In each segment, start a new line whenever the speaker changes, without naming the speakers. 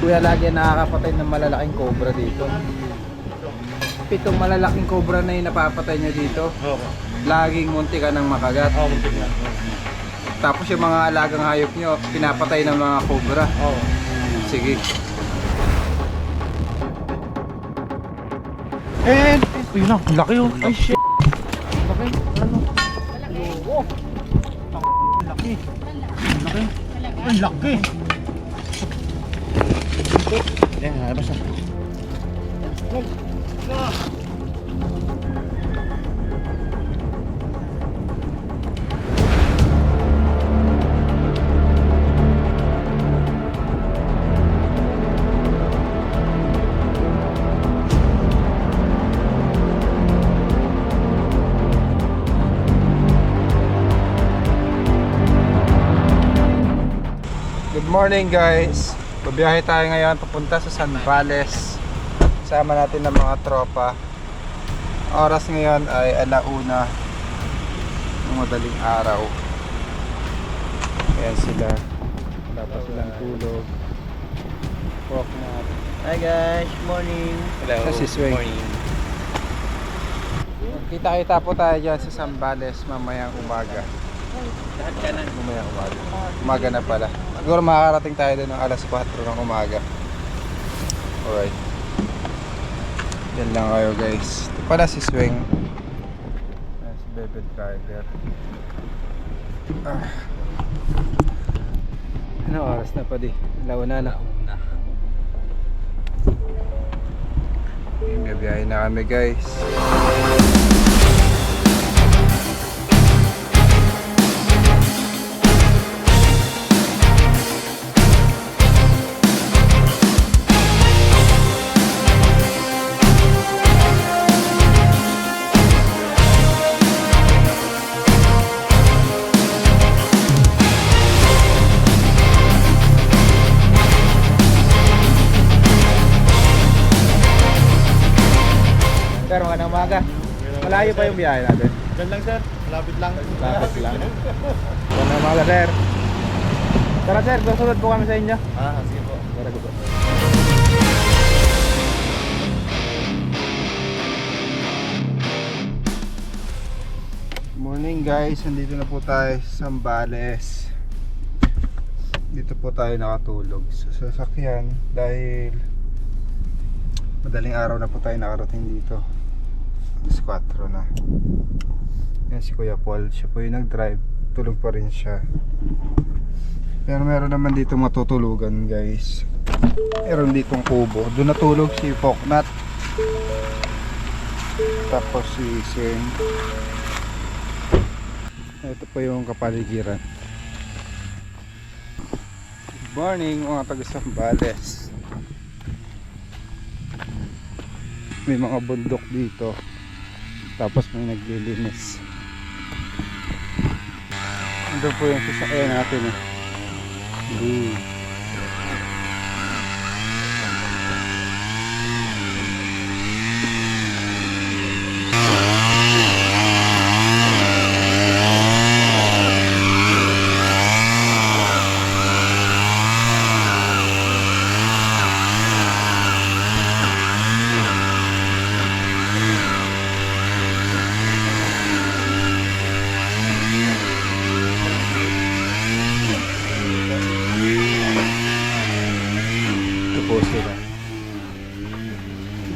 Kuya lagi nakakapatay ng malalaking cobra dito. 7 malalaking cobra na yung napapatay niya dito.
Oo.
Laging munti ka ng makagat.
Oo, muntik na.
Tapos yung mga alagang hayop nyo, pinapatay ng mga cobra.
Oo.
Sige.
Yun na, laki oh. Ay shit.
Laki, ano?
Oo. Laki. Laki. Ay, laki. Yan, basta.
Good morning guys. Babiyahe tayo ngayon papunta sa Zambales. Sama natin ng mga tropa. Oras ngayon ay 1:00 ng madaling araw. Ayan sila. Tapos silang tulog. Walk na.
Hi guys, morning.
Hello. This is Wayne.
Morning.
Kita-kita po tayo dyan sa Zambales mamayang umaga.
Lahat ka na.
Mamayang umaga. Umaga na pala. Siguro makakarating tayo doon ng 4:00 ng umaga. Alright. Yan lang kayo guys. Ito pala si Swing. Ayan si Bebe Driver. Ano oras na pa di? 1:00 na. Gabiyahin na kami guys. Sir, magandang umaga. Malayo pa yung biyahe natin.
Diyan lang sir, lapit lang.
Lapit lang. Magandang umaga, sir. Tara, sir, susunod po kami sa inyo.
Sige po.
Tara, go po. Morning guys, nandito na po tayo sa Zambales. Dito po tayo nakatulog sa sasakyan dahil madaling araw na po tayo nakarating dito. 4 na. Yan si Kuya Paul, siya po yung nag-drive. Tulog pa rin siya. Pero meron naman dito matutulugan guys. Meron ditong kubo. Doon natulog si Poknat. Tapos si Sing. Ito po yung kapaligiran. Good morning mga taga-Zambales. May mga bundok dito. Tapos may naglilinis. Ito po yung sasakyan natin eh.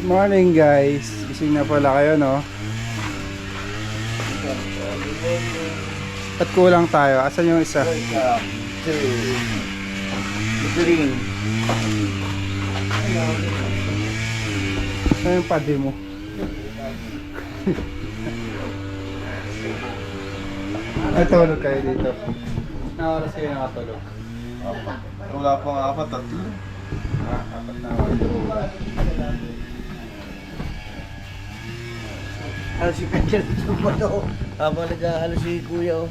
Good morning guys. Gising na pala kayo no? At kulang tayo. Asan yung isa?
Green.
Saan yung padi mo? Natulog kayo dito. Na oras kayo nakatulog?
Wala pang 4, 3.
4 na oras.
Halos si Pencil sa to. Habang nag-halos si Kuya,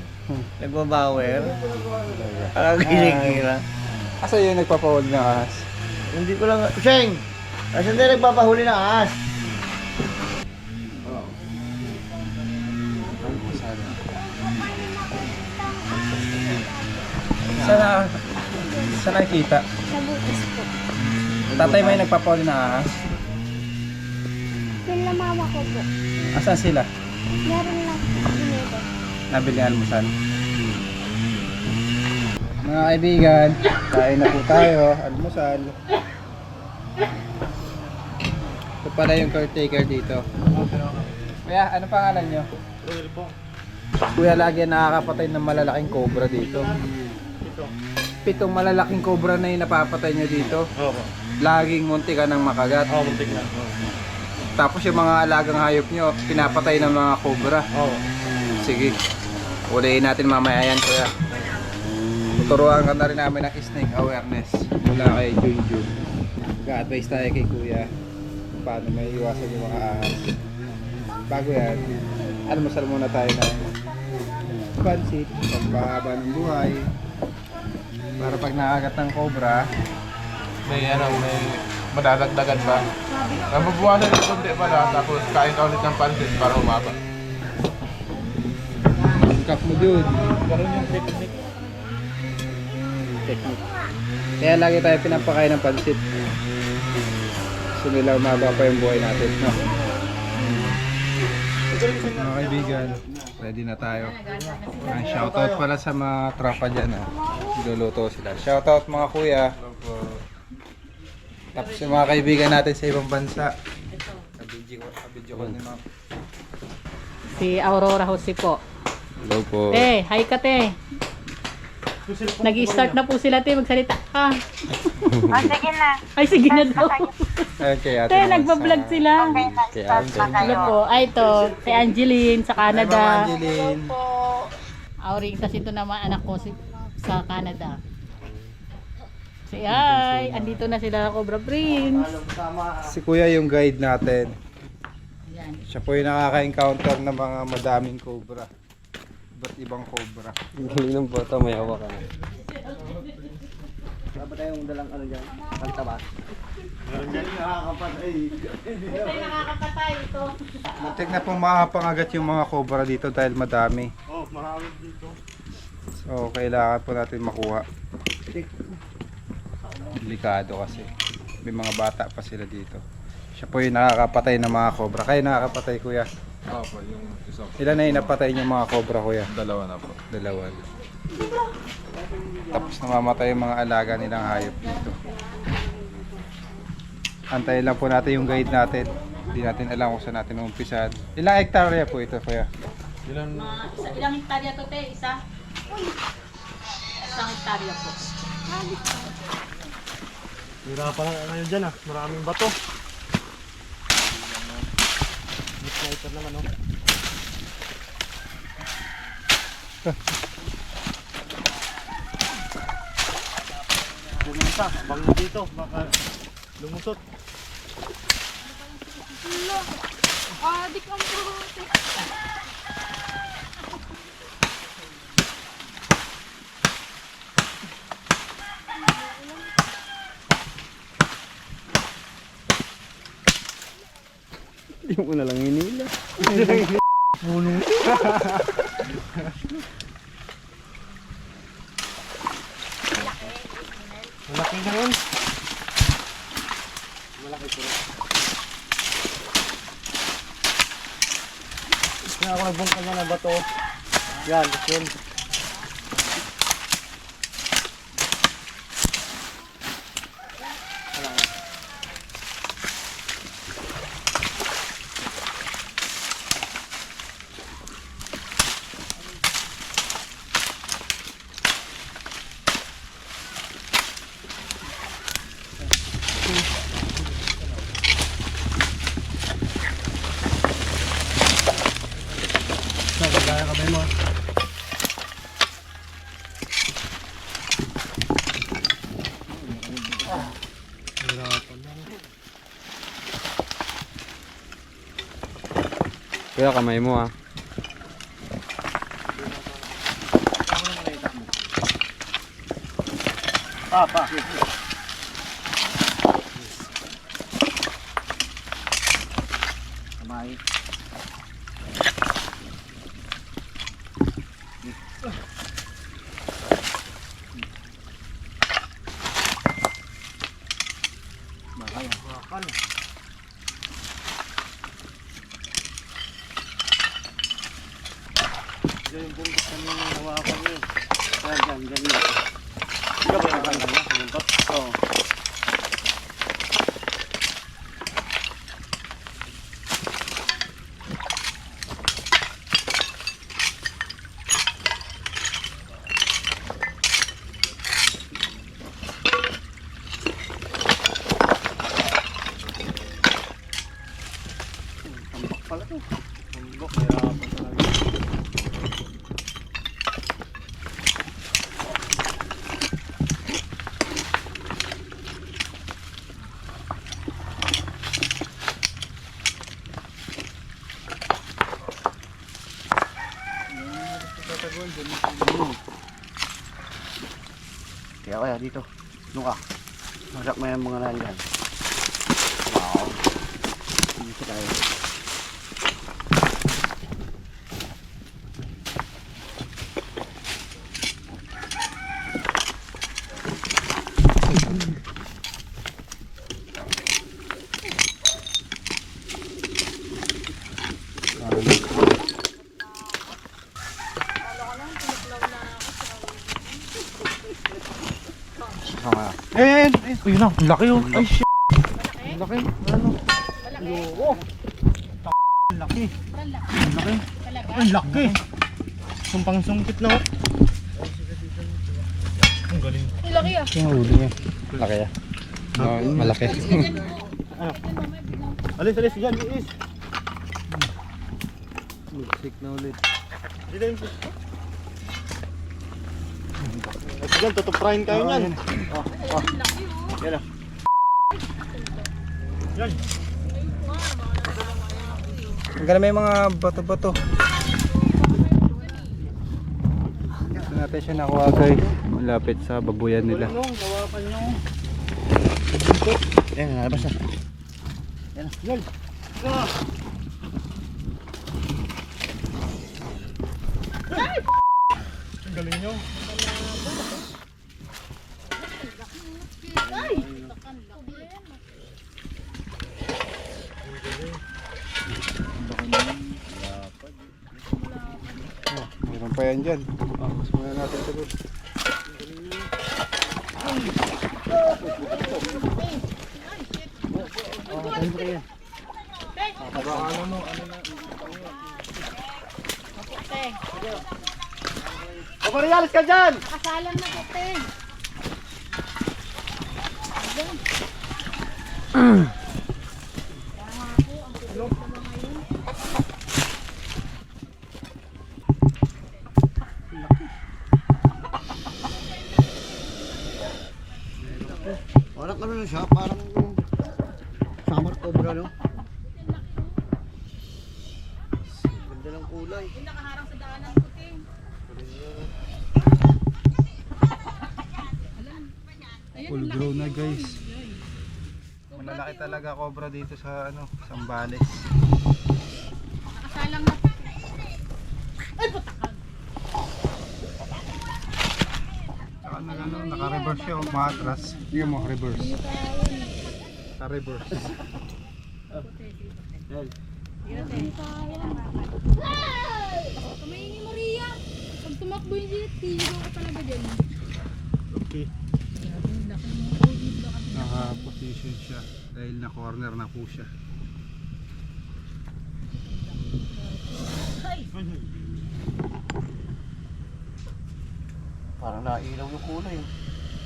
nagbabawer. Parang kinikira.
Asa yung nagpapawag ng ahas?
Hindi ko lang... Sheng! Asan na nagpapahuli ng ahas?
Sana nakikita?
Sa butas po.
Tatay may nagpapahuli na ahas?
Sila mama ko po.
Asan sila?
Meron lang po dito.
Nabili almusal. Mga kaibigan, kain na po tayo. Almusal. Ito pala yung caretaker dito. Kuya, ano pangalan nyo?
Royal po.
Kuya, lagi nakakapatay ng malalaking cobra dito. 7 malalaking cobra na yung napapatay nyo dito.
Oo.
Laging munti ka ng makagat.
Oo, muntik na.
Tapos yung mga alagang hayop nyo, pinapatay ng mga cobra.
Oo.
Sige, ulihin natin mamaya yan, kuya. Tuturuan ka na rin namin ng snake awareness mula kay Junjun. Ga-advise tayo kay kuya kung paano may iwasan yung mga ahas. Bago yan, almusal muna tayo ng pansit, pampahaba ng buhay. Para pag nakagat ng cobra,
May madadagdagan ba? Nababawasan yung kundi pala, tapos kain ka ulit ng pansit para humaba.
kap mo dun.
Ganun yung technique.
Technique. Kaya lagi tayo pinapakain ng pansit. So nila umaba pa yung buhay natin. No? Mga kaibigan, ready na tayo. Shoutout pala sa mga tropa dyan. Luluto sila. Shoutout mga kuya. Tapos yung mga kaibigan natin sa ibang bansa. Kabidyo ko ni ma'am.
Si Aurora Jose po.
Hello po.
Hi ka te. Nag-i-start na po sila te, magsalita ka.
Sige na.
Ay sige na daw.
Okay, ate.
Te, nagbablog sila.
Okay, ate.
Hello po. Ay ito, si Angeline sa
Hi, Ma'am
Canada.
Angeline.
Auring, kasi ito naman anak ko sa Canada. Si ay, andito na sila Cobra Prince.
Si kuya yung guide natin.
Yan.
Siya po yung nakaka-encounter ng mga madaming cobra. Iba't ibang cobra.
Galing ng bata, may hawa ka na.
Wala ba tayong dalang ano dyan? Pantabas? Meron dyan nakakapatay.
Ito yung nakakapatay ito.
Muntik na pong makapangagat yung mga cobra dito dahil madami.
Oo, marami dito.
So, kailangan po natin makuha. Delikado kasi. May mga bata pa sila dito. Siya po yung nakakapatay ng mga cobra. Kayo nakakapatay, kuya?
Opo, yung isa po.
Ilan na yung napatay niyo mga cobra, kuya?
Dalawa na po.
2. Tapos namamatay yung mga alaga nilang hayop dito. Antayin lang po natin yung guide natin. Hindi natin alam kung saan natin umpisahan. Ilang hektarya po ito, kuya?
Ilan?
Ilang hektarya to te? Isa? Isang hektarya po.
Hirapan na ngayon dyan ah. Maraming bato. May sniper naman oh. Pumunta, bango dito, baka lumusot.
Di ka mo.
Hindi mo na lang hinila.
Malaki na yun. Malaki po rin. Kaya ako nagbungkal na ng bato. Yan, yun. Kagaya kamay mo.
Kuya, kamay mo ah.
Pa. Kamay.
Bakal. Diyan yung bundok kanina hawakan niyo. Diyan. Ikaw ba yung bakal na? Bundok? Oo. Tambak pala to. Bundok, mahirapan talaga. Kaya dito. Doon ka. Masak mo yung mga nandyan. Wow. Dito tayo.
Eh, yun na, laki yun. Ay, shit. Laki. Ano? Oo. Laki. Laki. Ay, laki. Sumpang sungkit na. Ang galing.
Ang laki ah.
Yung huli niya. Laki ah. Malaki.
Alis, dyan, is. Music na ulit. Dito yung dyan, tutuprahin kayo niyan. Yan ah. Yan.
Hanggang may mga bato-bato. Ito natin siya nakuha guys. Malapit sa babuyan nila.
Hawakan nyo. Yan, nalabas na. Yan. Yan.
Ang galing nyo. Mayroon pa yan dyan. Mas muna natin ito doon.
Pagparialis ka dyan!
Nakasalang na po, te.
Parang ano na siya, parang summer cobra, no? Ganda ng kulay.
Nakaharang sa daanan ko, te.
Full grown na guys. Malalaki talaga cobra dito sa ano, Sambales.
Nakasalang na po.
Saka naka-reverse siya, umatras. Hindi mo, reverse. Naka-reverse.
Kumain ni Maria. Pag tumakbo yung jet, tiyo ka talaga dyan.
Okay. Naka-position siya dahil na corner na po siya.
Parang nailaw yung kulay.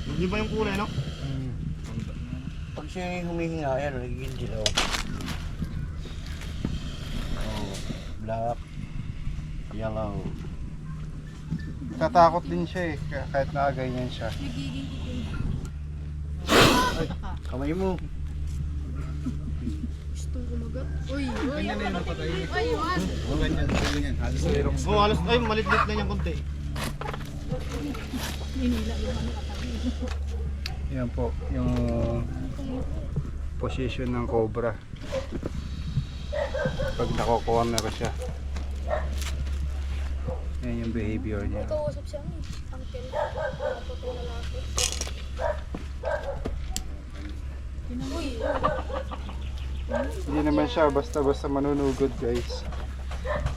Hindi ba yung kulay, no?
Pag siya humihinga, ayan, nagiging dilaw. Oh, black, yellow.
Tatakot din siya eh, kahit nakaganyan siya.
Kamay mo.
Gusto kumagat. Uy, uy.
Ganyan na yun, napatay.
Ay, what?
Ganyan. Halos mayroong.
Oh, halos, ay, malit-lit na yung konti.
Ninila yung ano katabi.
Yan po, yung position ng cobra. Pag nako-corner siya. Yan yung behavior niya.
Kausap siya mo. Uncle. Napatay na lapit.
Hindi naman siya basta-basta manunugod guys.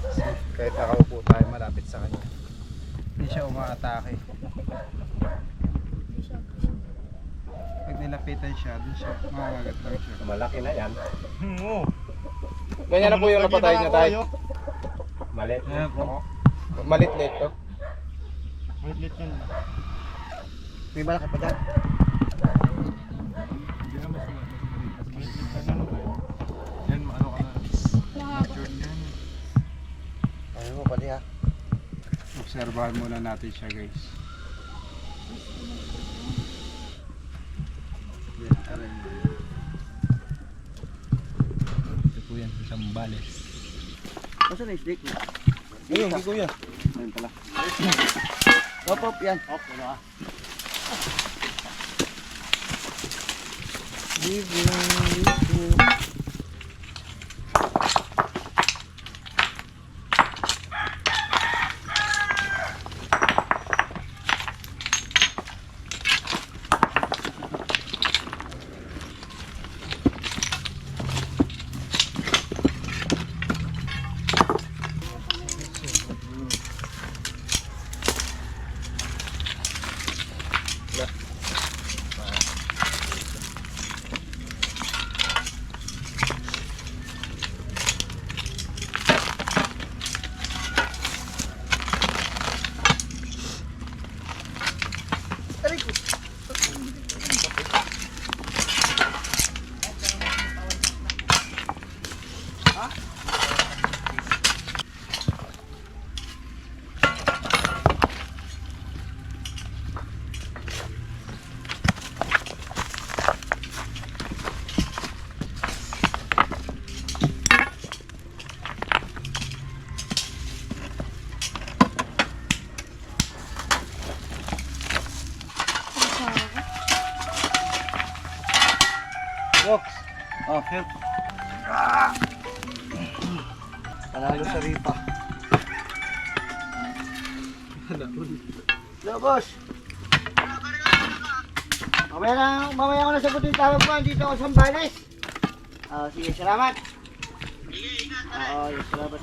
Kasi kahit nakaupo tayo malapit sa kanya, hindi siya umaatake. Pag nilapitan siya, dun siya makagat lang siya.
Malaki na yan.
Ganyan na po yung napatay niya tayo.
Malit.
Ayan po.
Malit-lit to.
May malaki pa dyan.
Hindi naman sila yan, ano ka na. Mature yan.
Ayaw mo pati ha.
Obserbahan muna natin siya guys. Yan, alam mo. Ito po yan, isang bales.
Masa na snake mo?
Ayun, hindi kuya.
Ayun pala. Hop, hop, yan. Hop, wala ka. Box. Oh, help. Panalo sa ripa. Hello, boss. Mamaya ko na sagutin tawag mo. Dito ako sa Sambales. Sige, salamat. Sige, ingat. Oo, yes, salamat.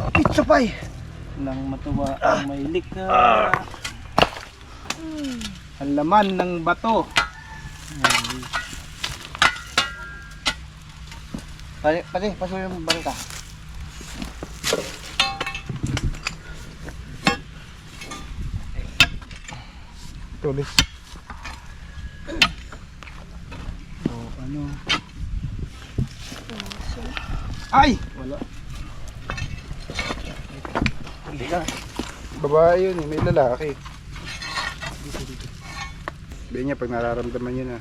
Pizza pie! Nang matuwa ang may lika. Ang laman ng bato. Pati, pasuyo yung barita.
Tulis. Ano? Ay! Wala.
Hindi ka.
Babae yun eh, may lalaki. Sabihin niya pag nararamdaman niya na.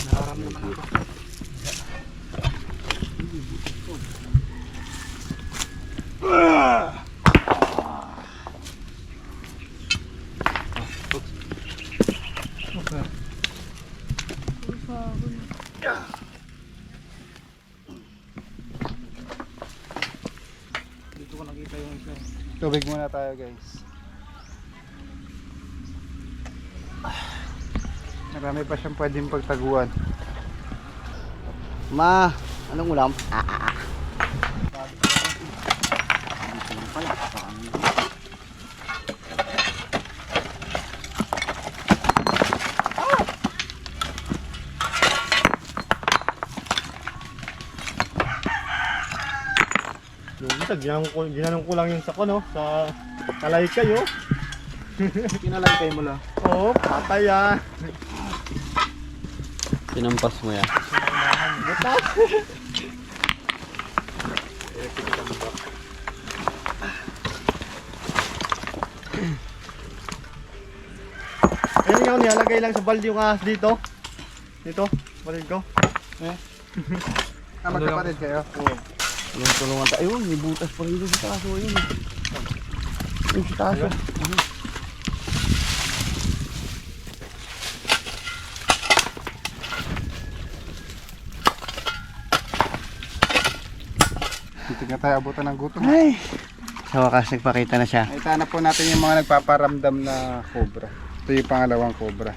Nararamdaman ako. Dito ko nakita yung isa. Tubig muna tayo guys. Marami pa siyang pwedeng pagtaguan.
Ma, anong ulam?
Ginanong ko lang yung sako, no? Sa kalay kayo.
Pinalagay mo lang.
Oo, patay ah.
Pinampas mo yan.
Ayun nga, nilalagay lang sa balde yung ahas dito. Dito, balde ko.
Magkapatid kayo?
Oo.
Tulungan tayo. Ayun, may butas pa rin sa taso. Ayun. Yung sa taso.
Dito nga tayo abutan ng gutom.
Ay! Sa wakas, nagpakita na siya.
Ito na po natin yung mga nagpaparamdam na cobra. Ito yung pangalawang cobra.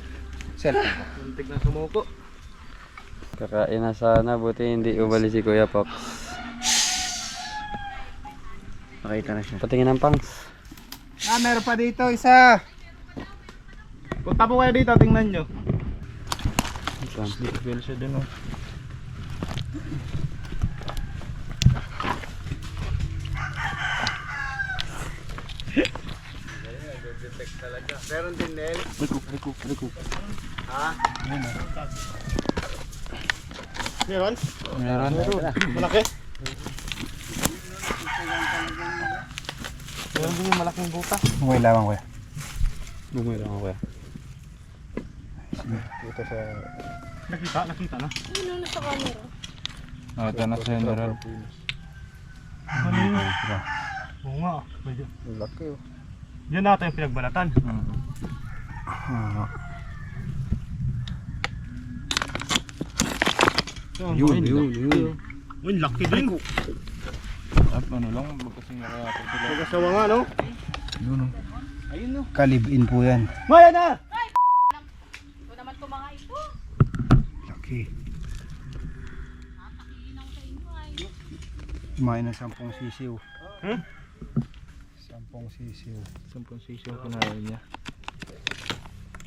Cellphone ko.
Muntik na sumuko.
Kakain na sana, buti hindi ubali si Kuya Pops.
Pakita na siya.
Patingin ng pangs.
Meron pa dito isa.
Punta po kayo dito, tingnan nyo.
Bell siya din, oh.
Meron din Nel.
Meron?
Meron.
Malaki?
Meron din yung malaking buta.
Umuwi lamang kuya.
Bumili lang ako, Kuya.
Dito sa...
Nakita na.
Ano na sa camera?
Oh, ito na sa general.
Ano yun? Oo nga.
Laki oh.
Yan natin yung pinagbalatan.
Yun.
Uy, laki din.
Ano lang, magkasing nakayatok sila.
Nagasawa nga, no?
Yun, oh.
Kalibin po yan.
Maya na!
Ito naman ito mga ito.
Laki. Kumain ng 10 sisiw.
Hmm?
10 sisiw.
10 sisyo kinain niya.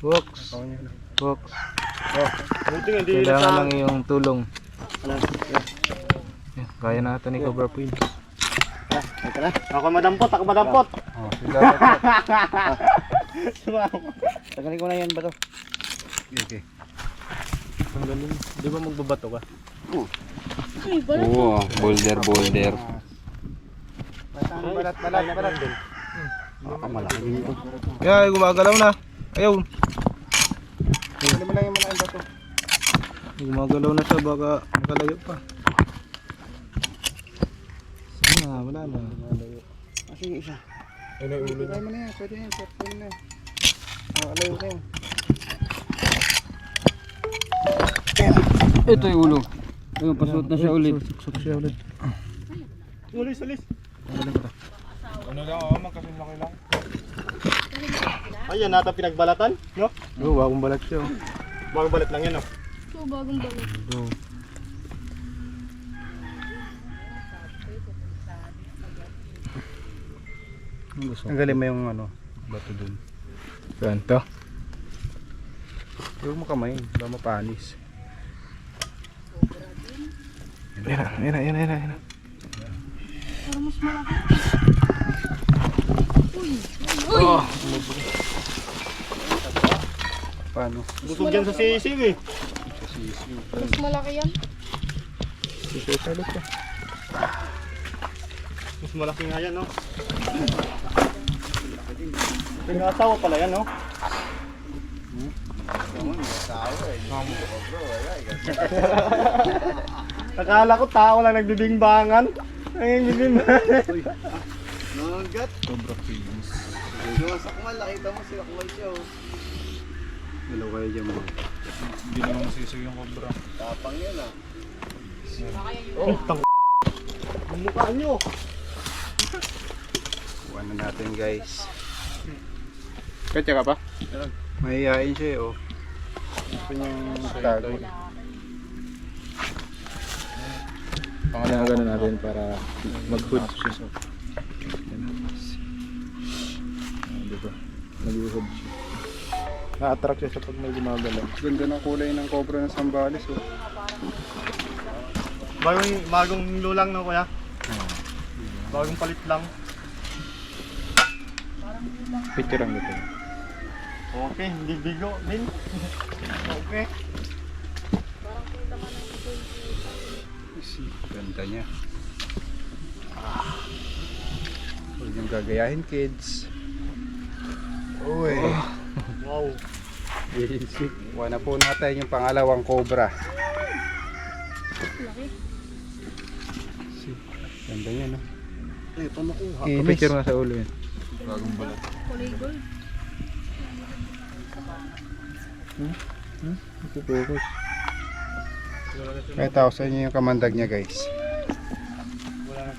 Box.
Ikaw niya.
Box.
Buti nga, hindi
Kailangan lang iyong tulong.
Ano?
Yan, kaya natin ni Cobra Prince.
Ito na.
Ako madampot, ako madampot.
Oh, sila dapat.
Tagalin ko na yan ba to?
Okay.
Ang galing. Di ba magbabato ka?
Ay, balat.
Oo, boulder.
Balat.
Malaki din ito.
Yeah, gumagalaw na. Ayaw.
Dali mo lang yung malaking bato.
Gumagalaw na siya, baka makalayo pa. Sige na, wala na.
Sige, isa.
Ay, na ulo
Try mo na yan. Pwede yan. Pwede na. Oh, alayo na yan.
Ito yung ulo. Ayun, pasuot na siya ulit.
Suksok siya ulit.
Ulis.
Ano lang, oh, magkasing laki lang.
Ayan, nata pinagbalatan, no?
Oo, bagong balat siya.
Bagong balat lang yan, no?
So, bagong balat.
Tanggalin mo yung ano, bato dun.
Saan to?
Huwag mo kamay. Baka mapanis.
Yan na.
Parang mas malaki. Uy!
Paano?
Busog yan sa sisig, eh.
Mas malaki yan.
Mas malaki nga yan, no? Pingasawa pala yan, no? Nakala ko tao lang nagbibingbangan. Ay, bibingbangan.
Nanggat.
Cobra Prince.
Sakmal, nakita mo sila kumal siya.
Hello kayo dyan mo.
Hindi naman masisig yung cobra.
Tapang yan ah.
Ang mukha nyo.
Kuha na natin guys.
Katya ka pa?
Mahihain siya eh oh. Gusto niyang tago.
Pangalaga na natin para mag-hood siya. Diba? Mag-hood siya. Na-attract siya sa pag may gumagalaw.
Ganda ng kulay ng cobra ng Sambales oh.
Bagong lulang, no, kuya? Bagong palit lang.
Picture ang ito.
Okay, hindi bigo din. Okay.
Ganda niya. Huwag niyong gagayahin kids. Uy.
Wow.
Kuha na po natin yung pangalawang cobra.
Laki.
Ganda niya no.
Ito makuha.
Picture nga sa ulo yun. Bagong balat.
Kulay gold.
Focus.
Kahit ako sa inyo yung kamandag niya guys.
Wala na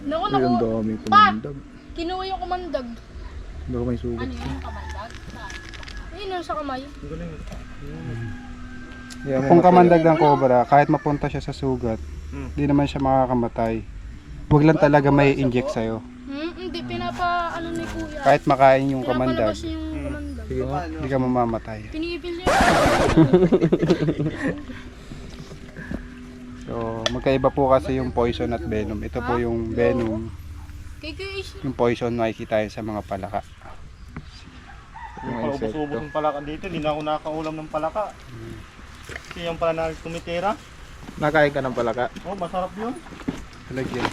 Naku,
Uy, ang
naku.
daming
Pa!
kumandag.
Kinuha yung kumandag.
Baka may sugat.
Ano yung kamandag? Ayun yung sa kamay.
Kung kamandag ng cobra, kahit mapunta siya sa sugat, di naman siya makakamatay. Huwag lang talaga may inject sa'yo.
Hindi, pinapa, ano ni kuya.
Kahit makain yung kamandag,
Pinapalabas yung kumandag.
hindi ka mamamatay.
Pinipil niya.
So, magkaiba po kasi yung poison at venom. Ito po yung venom.
KKH.
Yung poison makikita yun sa mga palaka.
Yung pala ubos-ubos ng palaka dito, hindi na ako nakakaulam ng palaka. Kasi yung pala na tumitira.
Nakain ka ng palaka.
Oh, masarap yun.
Talagyan.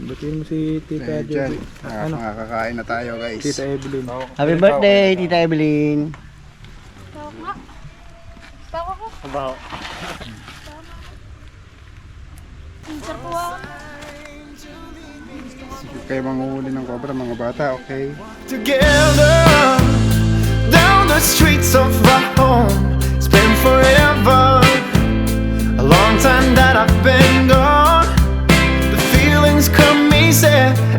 Batiin mo si Tita
Dyan. Makakakain na tayo guys.
Tita Evelyn.
Happy birthday, Tita Evelyn.
Tawag nga. Tawag ko.
Mabaho.
Pinsan ko ako.
Kayo manguhuli ng cobra mga bata, okay?
Together down the streets of our home. It's been forever, a long time that I've been gone. The feelings come easy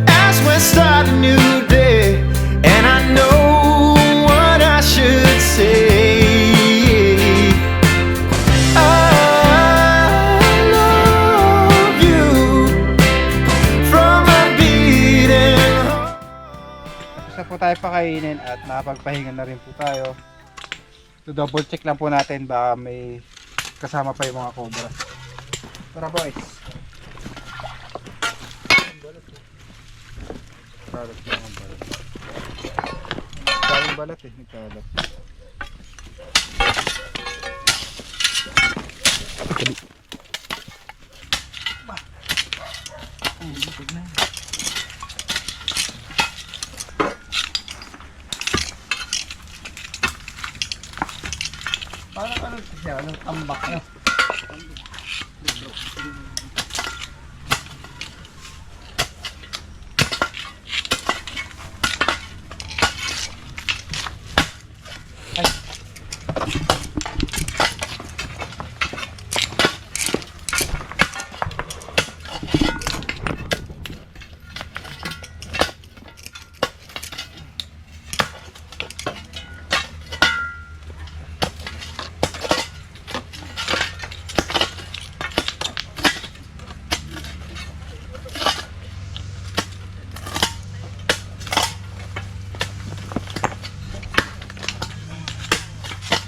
as we start a new day, and I know what I should say. I love you from a beating heart.
Tapos na po tayo pakainin at nakapagpahinga na rin po tayo. So double check lang po natin baka may kasama pa yung mga cobra. Tara boys. Kalat lang ang balat. Daming balat eh, nagkalat.
Parang ano siya, anong tambak niya.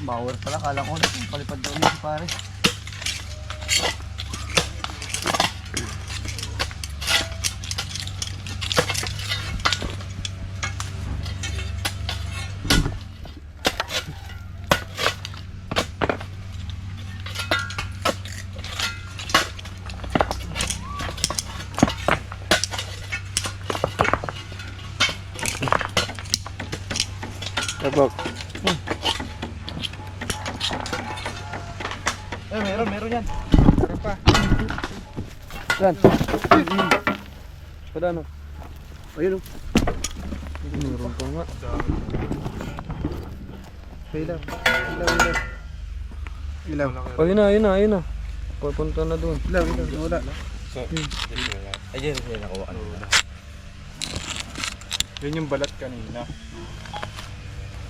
Bawal pala, kala ko na palipad daw niya si pare.
Tabok.
Meron yan.
Meron pa.
Yan. Pada ano? Ayun o.
Meron pa nga.
Ilaw. Ilaw. Ilaw.
Oh, yun na. Papunta na doon.
Ilaw. Wala. Yun yung balat kanina.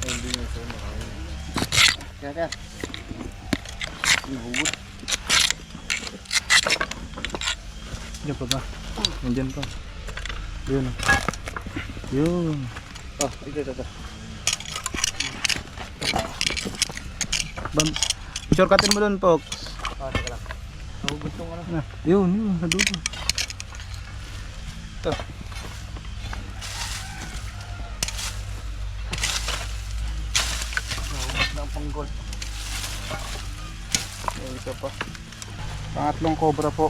Hindi yung sa makain.
Kaya. Nahugot.
Diyan pa ba? Nandiyan pa. Yun. Yun.
Oh, ito.
Bam. Shortcutin mo doon, Pox.
Teka lang. Nahugot tong ano.
Yun. Nadudo.
Ito.
Nahugot na ang panggol.
Ito pa. Pangatlong cobra po.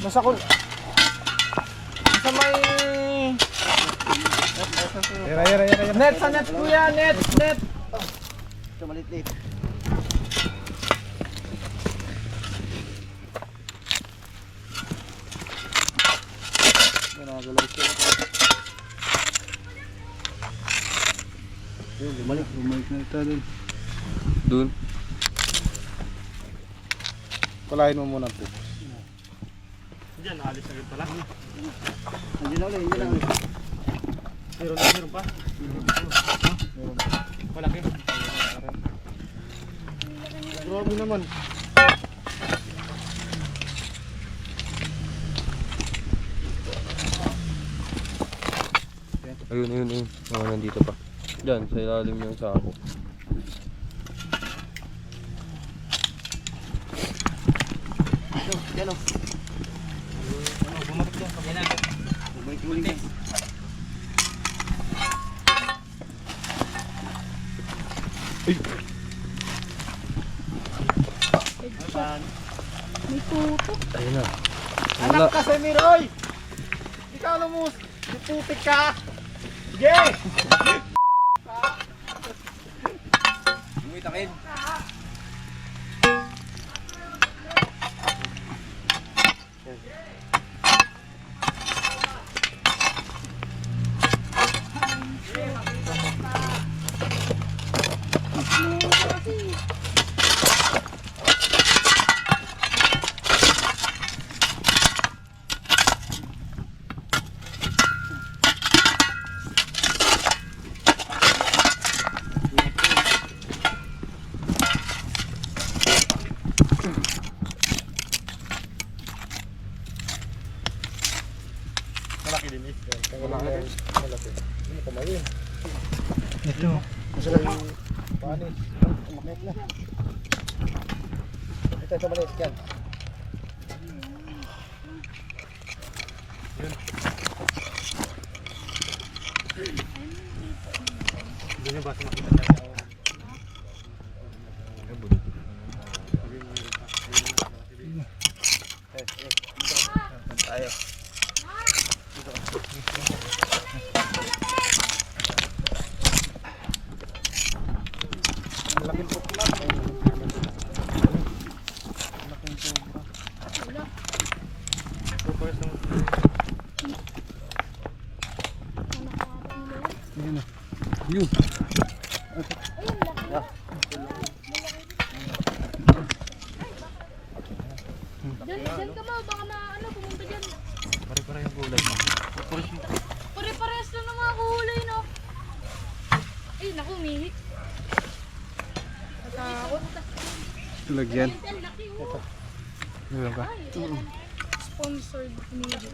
Masakol. Sa may...
Yara.
Net, sa net kuya, net. Ito maliit.
Nagagalaw siya. Bumalik na ito dun.
Dun.
Kulahin mo muna po.
Diyan, naalis agad pala.
Hindi na ulit, hindi na ulit.
Meron pa. Malaki. Grabe naman.
Ayun. Mga nandito pa. Diyan, sa ilalim yung sako.
Yan o.
Bumalik yan.
Bumalik yan.
May tutok.
Ayun na.
Anak ka sa Miroy! Ikaw na mo, putik ka! Sige! Malaki din eh.
Ito.
Masarap mo. Panis. Umakit na. Ito maliit yan.
Hindi nyo ba sumakita tayo?
Tayo. Malaking pukla. Malaking sobra.
Focus naman.
Ayan na. Yun.
Diyan ka ba? Baka pumunta dyan.
Pare-pare yung gulay mo.
Pare-parehas lang ng mga kuhulay, no? Ay, naku, umihik. Natakot.
Lagyan.
Ay, laki, oh.
Meron ka?
Ay, sponsored umihik.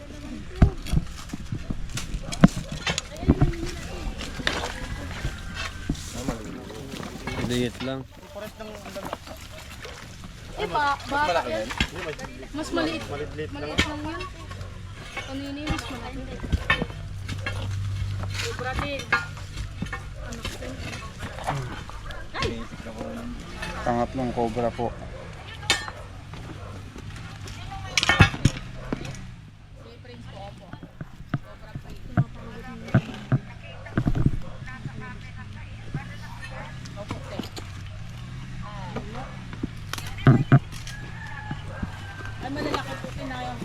Liit lang.
Eh, baka yan. Mas maliit.
Maliit lang.
Maliit lang yun. Ano yun yung mas malaki? Sobra din. Anak ko.
Pangatlong cobra po.
Ay, malalaki po pinayang.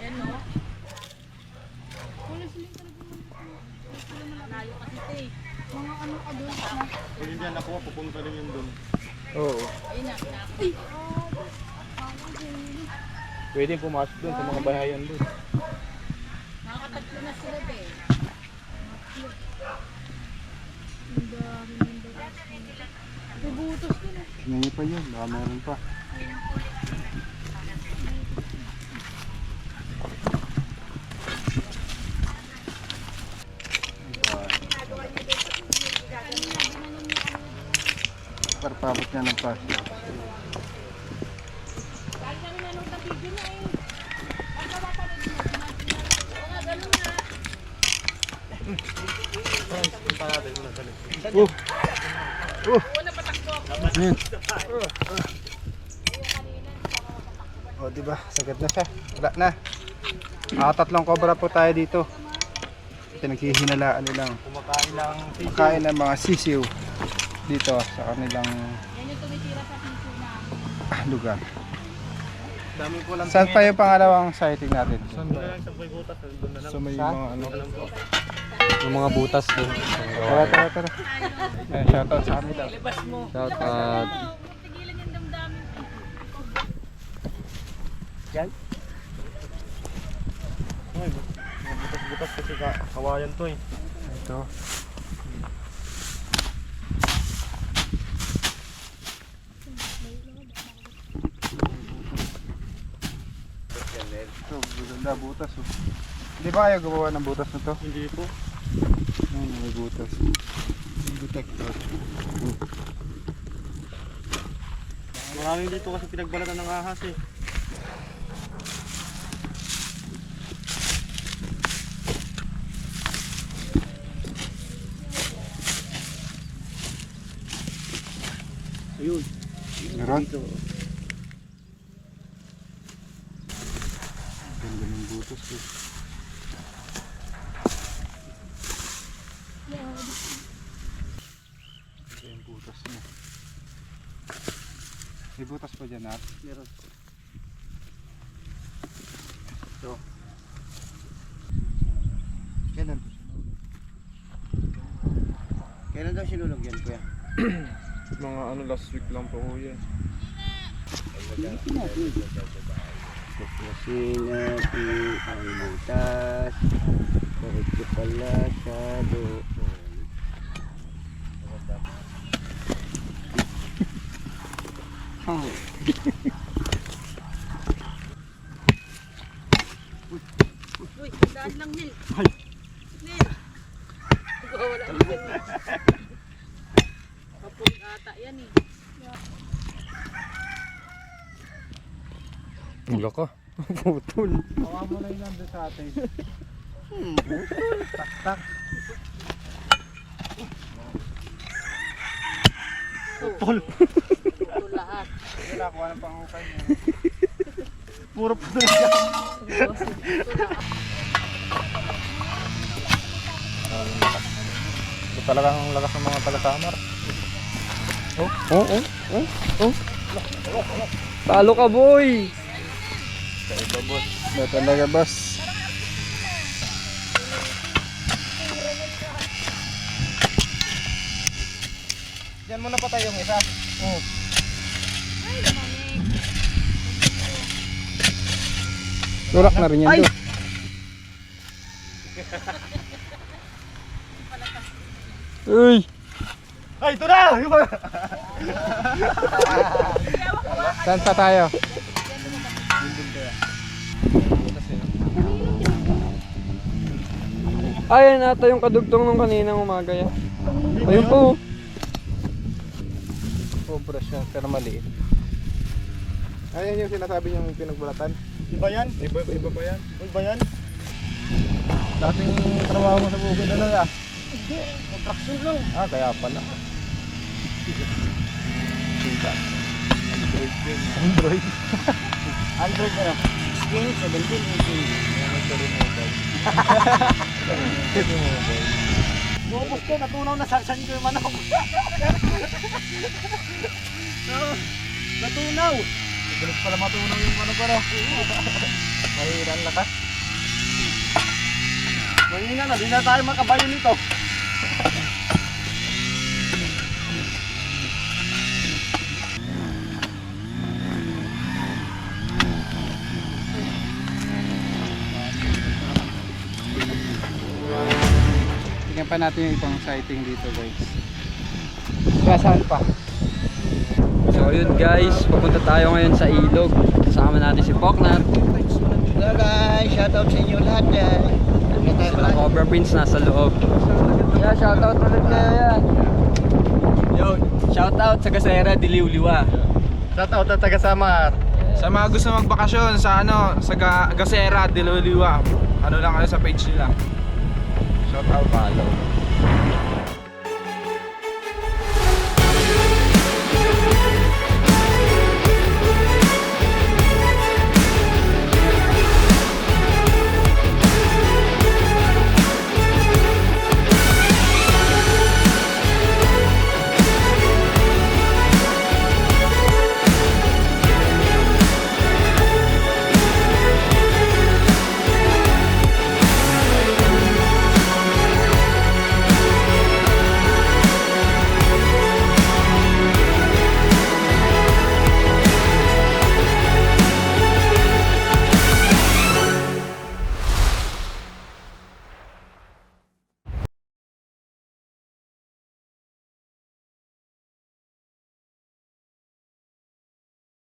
Ayan, no?
Wala silang talagang
Layo kasi ito eh.
mga ano ka doon.
Kung hindi yan nakuha, pupunta rin yun doon.
Oo.
Ayun na,
Pwede pumasok dun sa mga bahayan dun.
nakakatatlo na sila be.
May butos ko na.
Tingnan niyo pa yun. Baka meron pa. Parpabot niya ng pasyo.
Lagi kami nanood ng video na eh. Baka mapanood mo. Oo nga, ganun nga.
Punta natin doon. Dali.
Ayan. O, diba? Sagad na siya. Wala na. Tatlong cobra po tayo dito. Pinaghihinalaan nilang
Kumakain ng sisiw.
makain ng mga sisiw dito sa kanilang
Yan yung tumitira sa piso na.
lugar.
Dami ko lang
Saan pa yung pangalawang sighting natin?
Doon na lang sa may butas. Doon na lang.
So may mga ano.
Yung mga butas din.
Tara. Eh, shoutout sa kanila.
Shout out.
Tigilan yung damdamin.
Ay, butas kasi kawayan to eh.
Ito. Ito, maganda butas oh. Hindi ba kayo gumawa ng butas na to?
Hindi po.
May butas. Detector.
Maraming dito kasi pinagbalatan ng ahas eh. Ayun.
Meron? Ganda ng butas eh. Ito yung butas niya. May butas pa dyan, Nat?
Meron.
Ito. Kailan?
Kailan daw sinulog yan, kuya?
Mga ano last week lang po ho yan.
Kasi natin ang butas. Diretso pala sa doon.
Uy, daan lang Nil. Nil. Wala lang Nil. Kapul ata yan eh.
Wala ka. Putol.
Hawa mo na yun nandun sa atin. Tak.
Putol lahat.
Wala, kuha ng panghukay niya.
Puro po na siya.
Ito talagang lakas ng mga taga-samar.
Talo ka, boy!
Na talaga, boss.
Diyan muna patay yung isa.
Tulak na rin yan doon.
Uy!
Ay, ito na!
Saan pa tayo?
Ayan ata yung kadugtong nung kaninang umaga yan. Ayun po.
Cobra siya, pero maliit. Ayan yung sinasabi niyong pinagbulatan.
Iba yan?
Iba pa yan.
Iba yan?
Dating trabaho mo sa bukid na lang ah.
Contraction lang.
Ah, kaya pala. Sita. Android.
Android na. 16, 17, 18.
Bubos ko, natunaw na saksan ko yung manok. Natunaw.
Bilis pala matunaw yung ano para. Mahiran lakas.
Mahina na, di na tayo makabayo nito.
Tingnan pa natin yung ibang sighting dito, guys. Saan pa?
So yun guys, papunta tayo ngayon sa ilog. Kasama natin si Poknat.
Hello guys, shoutout sa inyo lahat dyan.
Sila Cobra Prince nasa loob. Yeah, shoutout ulit kayo yan.
Yo, shoutout sa Gasera, Diliw-Liwa.
Shoutout at taga-Samar.
Sa mga gusto magbakasyon sa Gasera, Diliw-Liwa, ano lang kayo sa page nila.
Shout out, follow.